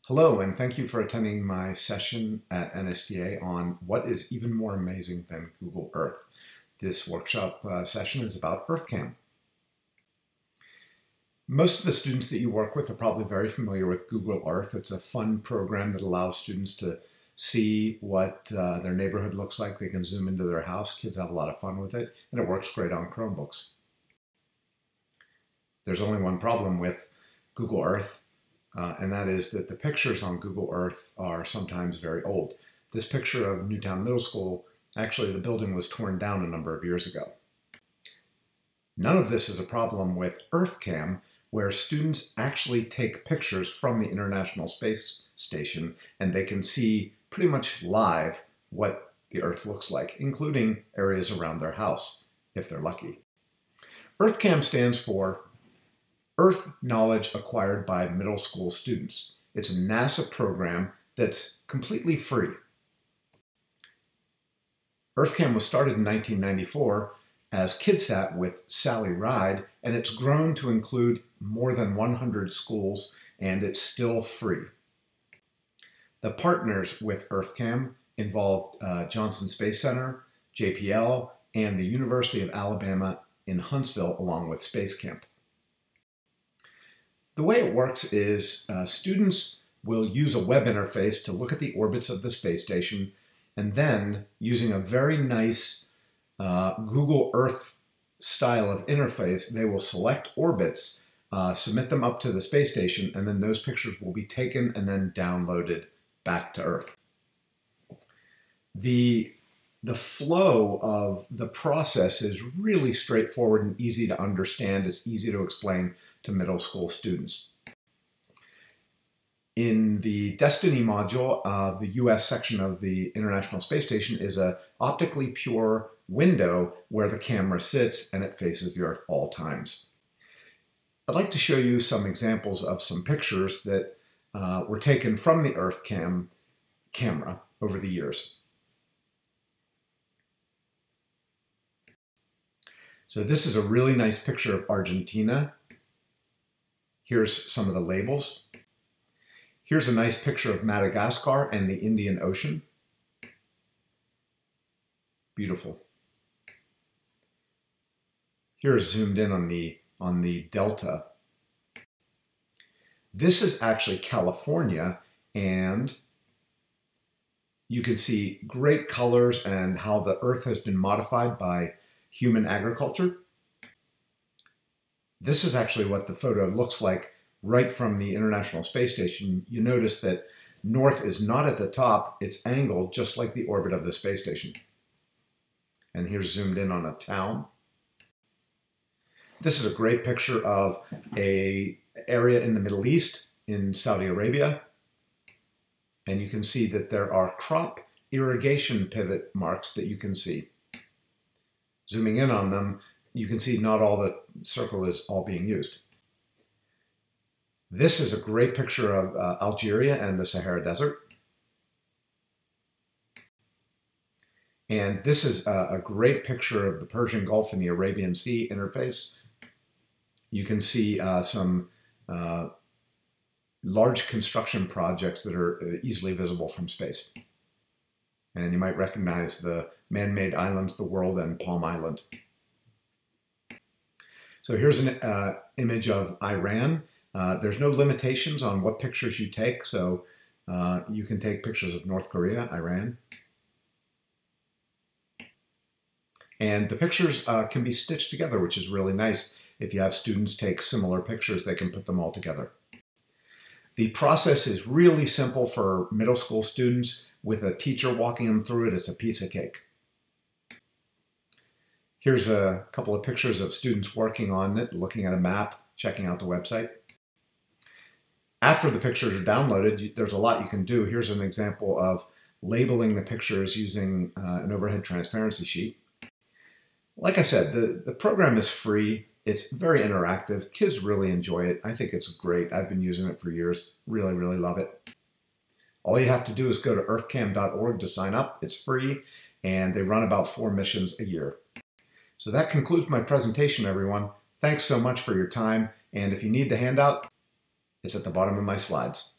Hello, and thank you for attending my session at NSTA on what is even more amazing than Google Earth. This workshop session is about EarthKAM. Most of the students that you work with are probably very familiar with Google Earth. It's a fun program that allows students to see what their neighborhood looks like. They can zoom into their house. Kids have a lot of fun with it, and it works great on Chromebooks. There's only one problem with Google Earth. And that is that the pictures on Google Earth are sometimes very old. This picture of Newtown Middle School, actually the building was torn down a number of years ago. None of this is a problem with EarthKAM, where students actually take pictures from the International Space Station and they can see pretty much live what the Earth looks like, including areas around their house, if they're lucky. EarthKAM stands for Earth Knowledge Acquired by Middle School Students. It's a NASA program that's completely free. EarthKAM was started in 1994 as KidSat with Sally Ride, and it's grown to include more than 100 schools, and it's still free. The partners with EarthKAM involved Johnson Space Center, JPL, and the University of Alabama in Huntsville, along with Space Camp. The way it works is students will use a web interface to look at the orbits of the space station, and then using a very nice Google Earth style of interface, they will select orbits, submit them up to the space station, and then those pictures will be taken and then downloaded back to Earth. The flow of the process is really straightforward and easy to understand. It's easy to explain to middle school students. In the Destiny module of the US section of the International Space Station is an optically pure window where the camera sits and it faces the Earth all times. I'd like to show you some examples of some pictures that were taken from the EarthKAM camera over the years. So this is a really nice picture of Argentina. Here's some of the labels. Here's a nice picture of Madagascar and the Indian Ocean. Beautiful. Here's zoomed in on the delta. This is actually California, and you can see great colors and how the Earth has been modified by human agriculture. This is actually what the photo looks like right from the International Space Station. You notice that north is not at the top, it's angled just like the orbit of the space station. And here's zoomed in on a town. This is a great picture of an area in the Middle East, in Saudi Arabia. And you can see that there are crop irrigation pivot marks that you can see. Zooming in on them, you can see not all the circle is all being used. This is a great picture of Algeria and the Sahara Desert. And this is a great picture of the Persian Gulf and the Arabian Sea interface. You can see some large construction projects that are easily visible from space. And you might recognize the man-made islands, the World and Palm Island. So here's an image of Iran. There's no limitations on what pictures you take, so you can take pictures of North Korea, Iran. And the pictures can be stitched together, which is really nice. If you have students take similar pictures, they can put them all together. The process is really simple for middle school students. With a teacher walking them through it, it's a piece of cake. Here's a couple of pictures of students working on it, looking at a map, checking out the website. After the pictures are downloaded, there's a lot you can do. Here's an example of labeling the pictures using an overhead transparency sheet. Like I said, the program is free. It's very interactive. Kids really enjoy it. I think it's great. I've been using it for years. Really, really love it. All you have to do is go to earthkam.org to sign up. It's free, and they run about 4 missions a year. So that concludes my presentation, everyone. Thanks so much for your time, and if you need the handout, it's at the bottom of my slides.